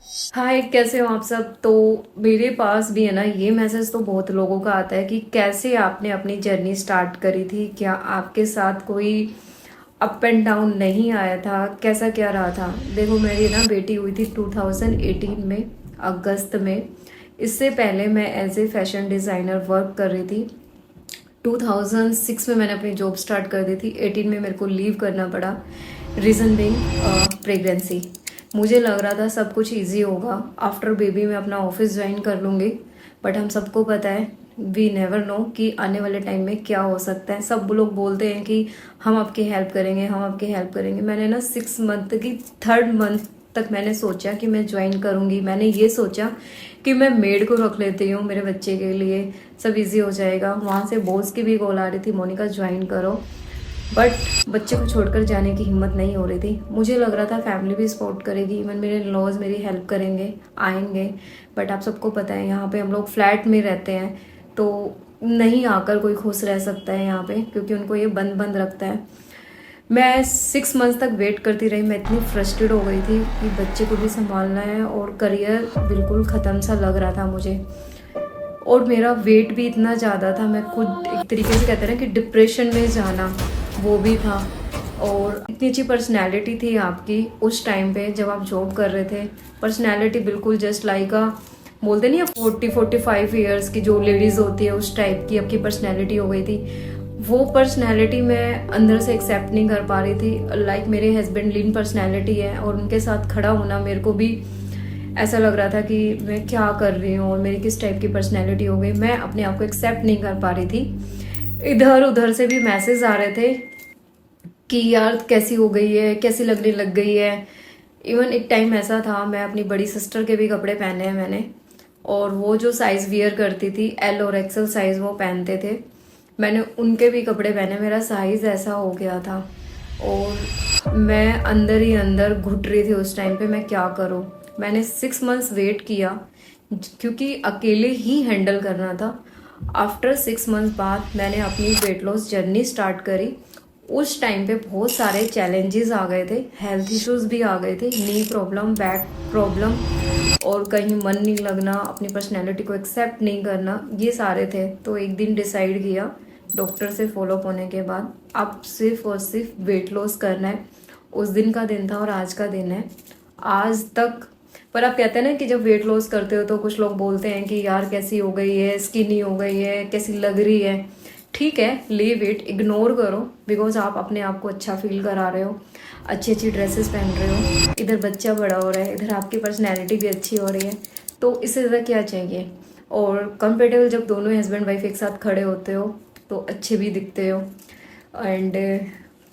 हाय, कैसे हो आप सब। तो मेरे पास भी है ना, ये मैसेज तो बहुत लोगों का आता है कि कैसे आपने अपनी जर्नी स्टार्ट करी थी, क्या आपके साथ कोई अप एंड डाउन नहीं आया था, कैसा क्या रहा था। देखो, मेरी ना बेटी हुई थी 2018 में, अगस्त में। इससे पहले मैं as a fashion designer work कर रही थी। 2006 में मैंने अपनी जॉब स्टार्ट कर दी थी। 18 में मेरे को लीव करना पड़ा, रीज़न बीइंग प्रेगनेंसी। मुझे लग रहा था सब कुछ इजी होगा, आफ्टर बेबी मैं अपना ऑफिस ज्वाइन कर लूँगी। बट हम सबको पता है, वी नेवर नो कि आने वाले टाइम में क्या हो सकता है। सब लोग बोलते हैं कि हम आपकी हेल्प करेंगे, हम आपकी हेल्प करेंगे। मैंने ना 6 मंथ की 3rd मंथ तक मैंने सोचा कि मैं ज्वाइन करूँगी। मैंने ये सोचा कि मैं मेड को रख लेती हूँ मेरे बच्चे के लिए, सब इजी हो जाएगा। वहाँ से बॉस की भी कॉल आ रही थी, मोनिका ज्वाइन करो। बट बच्चे को छोड़कर जाने की हिम्मत नहीं हो रही थी। मुझे लग रहा था फैमिली भी सपोर्ट करेगी, इवन मेरे लॉज मेरी हेल्प करेंगे, आएंगे। बट आप सबको पता है, यहाँ पे हम लोग फ्लैट में रहते हैं, तो नहीं आकर कोई खुश रह सकता है यहाँ पे, क्योंकि उनको ये बंद बंद रखता है। मैं 6 मंथ तक वेट करती रही। मैं इतनी फ्रस्ट्रेट हो गई थी कि बच्चे को भी संभालना है और करियर बिल्कुल ख़त्म सा लग रहा था मुझे। और मेरा वेट भी इतना ज़्यादा था, मैं खुद एक तरीके से कहते हैं ना कि डिप्रेशन में जाना, वो भी था। और इतनी अच्छी पर्सनैलिटी थी आपकी उस टाइम पे जब आप जॉब कर रहे थे। पर्सनैलिटी बिल्कुल जस्ट लाइक अ, बोलते नहीं है 40-45 ईयर्स की जो लेडीज़ होती है, उस टाइप की आपकी पर्सनैलिटी हो गई थी। वो पर्सनैलिटी मैं अंदर से एक्सेप्ट नहीं कर पा रही थी। लाइक मेरे हस्बैंड लीन पर्सनैलिटी है, और उनके साथ खड़ा होना मेरे को भी ऐसा लग रहा था कि मैं क्या कर रही हूँ और मेरी किस टाइप की पर्सनैलिटी हो गई। मैं अपने आप को एक्सेप्ट नहीं कर पा रही थी। इधर उधर से भी मैसेज आ रहे थे कि यार कैसी हो गई है, कैसी लगने लग गई है। इवन एक टाइम ऐसा था, मैं अपनी बड़ी सिस्टर के भी कपड़े पहने हैं मैंने, और वो जो साइज़ वियर करती थी, एल और एक्सल साइज़ वो पहनते थे, मैंने उनके भी कपड़े पहने। मेरा साइज़ ऐसा हो गया था, और मैं अंदर ही अंदर घुट रही थी उस टाइम पे, मैं क्या करूँ। मैंने 6 मंथ्स वेट किया, क्योंकि अकेले ही हैंडल करना था। आफ्टर 6 मंथ्स बाद मैंने अपनी वेट लॉस जर्नी स्टार्ट करी। उस टाइम पे बहुत सारे चैलेंजेस आ गए थे, हेल्थ इश्यूज भी आ गए थे, नी प्रॉब्लम, बैक प्रॉब्लम, और कहीं मन नहीं लगना, अपनी पर्सनैलिटी को एक्सेप्ट नहीं करना, ये सारे थे। तो एक दिन डिसाइड किया डॉक्टर से फॉलोअप होने के बाद, अब सिर्फ और सिर्फ वेट लॉस करना है। उस दिन का दिन था और आज का दिन है, आज तक। पर आप कहते हैं ना कि जब वेट लॉस करते हो तो कुछ लोग बोलते हैं कि यार कैसी हो गई है, स्किनी हो गई है, कैसी लग रही है। ठीक है, लीव इट, इग्नोर करो, बिकॉज आप अपने आप को अच्छा फील करा रहे हो, अच्छी अच्छी ड्रेसेस पहन रहे हो, इधर बच्चा बड़ा हो रहा है, इधर आपकी पर्सनैलिटी भी अच्छी हो रही है, तो इससे ज़्यादा क्या चाहिए। और कंफर्टेबल जब दोनों हस्बैंड वाइफ एक साथ खड़े होते हो तो अच्छे भी दिखते हो। एंड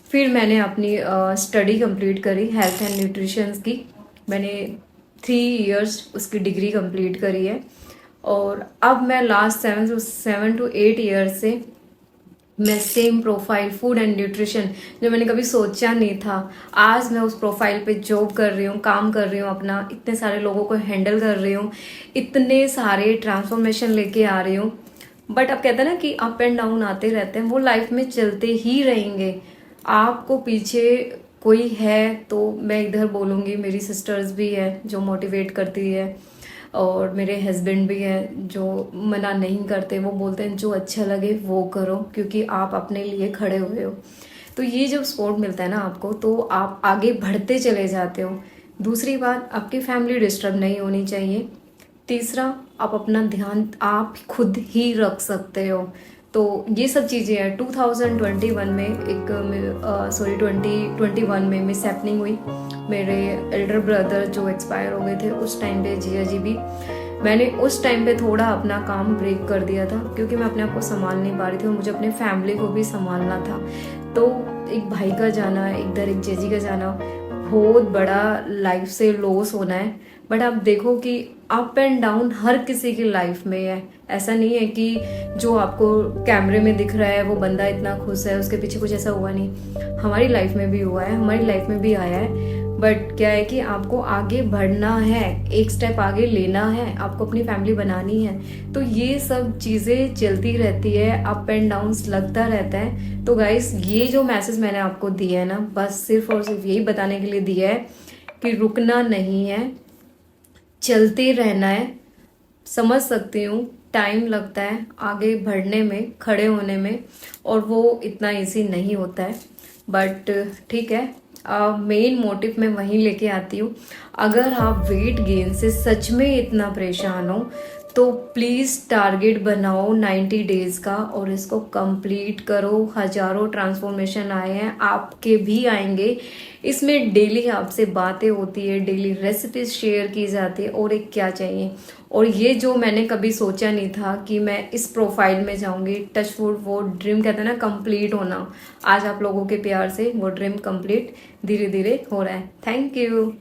फिर मैंने अपनी स्टडी कंप्लीट करी हेल्थ एंड न्यूट्रिशंस की। मैंने 3 इयर्स उसकी डिग्री कंप्लीट करी है, और अब मैं लास्ट 7 to 8 ईयर्स से मैं same profile food and nutrition, जो मैंने कभी सोचा नहीं था, आज मैं उस प्रोफाइल पे जॉब कर रही हूँ, काम कर रही हूँ अपना, इतने सारे लोगों को हैंडल कर रही हूँ, इतने सारे ट्रांसफॉर्मेशन लेके आ रही हूँ। बट अब कहते हैं ना कि अप एंड डाउन आते रहते हैं, वो लाइफ में चलते ही रहेंगे। आपको पीछे कोई है तो मैं इधर बोलूँगी, मेरी सिस्टर्स भी है जो मोटिवेट करती है, और मेरे हस्बैंड भी हैं जो मना नहीं करते, वो बोलते हैं जो अच्छा लगे वो करो, क्योंकि आप अपने लिए खड़े हुए हो। तो ये जब सपोर्ट मिलता है ना आपको, तो आप आगे बढ़ते चले जाते हो। दूसरी बात, आपकी फैमिली डिस्टर्ब नहीं होनी चाहिए। तीसरा, आप अपना ध्यान आप खुद ही रख सकते हो। तो ये सब चीज़ें हैं। 2021 में एक, सॉरी 2021 में मिस हैपनिंग हुई। मेरे एल्डर ब्रदर जो एक्सपायर हो गए थे उस टाइम पे, जिया जी भी। मैंने उस टाइम पे थोड़ा अपना काम ब्रेक कर दिया था, क्योंकि मैं अपने आप को संभाल नहीं पा रही थी और मुझे अपने फैमिली को भी संभालना था। तो एक भाई का जाना, इधर एक जेजी का जाना, बहुत बड़ा लाइफ से लॉस होना है। बट आप देखो कि अप एंड डाउन हर किसी की लाइफ में है। ऐसा नहीं है कि जो आपको कैमरे में दिख रहा है वो बंदा इतना खुश है, उसके पीछे कुछ ऐसा हुआ नहीं। हमारी लाइफ में भी हुआ है, हमारी लाइफ में भी आया है। बट क्या है कि आपको आगे बढ़ना है, एक स्टेप आगे लेना है, आपको अपनी फैमिली बनानी है। तो ये सब चीज़ें चलती रहती है, अप एंड डाउन्स लगता रहता है। तो गाइस, ये जो मैसेज मैंने आपको दिया है ना, बस सिर्फ और सिर्फ यही बताने के लिए दिया है कि रुकना नहीं है, चलते रहना है। समझ सकती हूँ टाइम लगता है आगे बढ़ने में, खड़े होने में, और वो इतना इजी नहीं होता है, बट ठीक है। मेन मोटिव मैं वहीं लेके आती हूँ। अगर आप वेट गेन से सच में इतना परेशान हो तो प्लीज़ टारगेट बनाओ 90 डेज का और इसको कंप्लीट करो। हजारों ट्रांसफॉर्मेशन आए हैं, आपके भी आएंगे। इसमें डेली आपसे बातें होती है, डेली रेसिपीज शेयर की जाती है, और एक क्या चाहिए। और ये जो मैंने कभी सोचा नहीं था कि मैं इस प्रोफाइल में जाऊंगी, टच वुड, वो ड्रीम कहते हैं ना कंप्लीट होना, आज आप लोगों के प्यार से वो ड्रीम कंप्लीट धीरे धीरे हो रहा है। Thank you.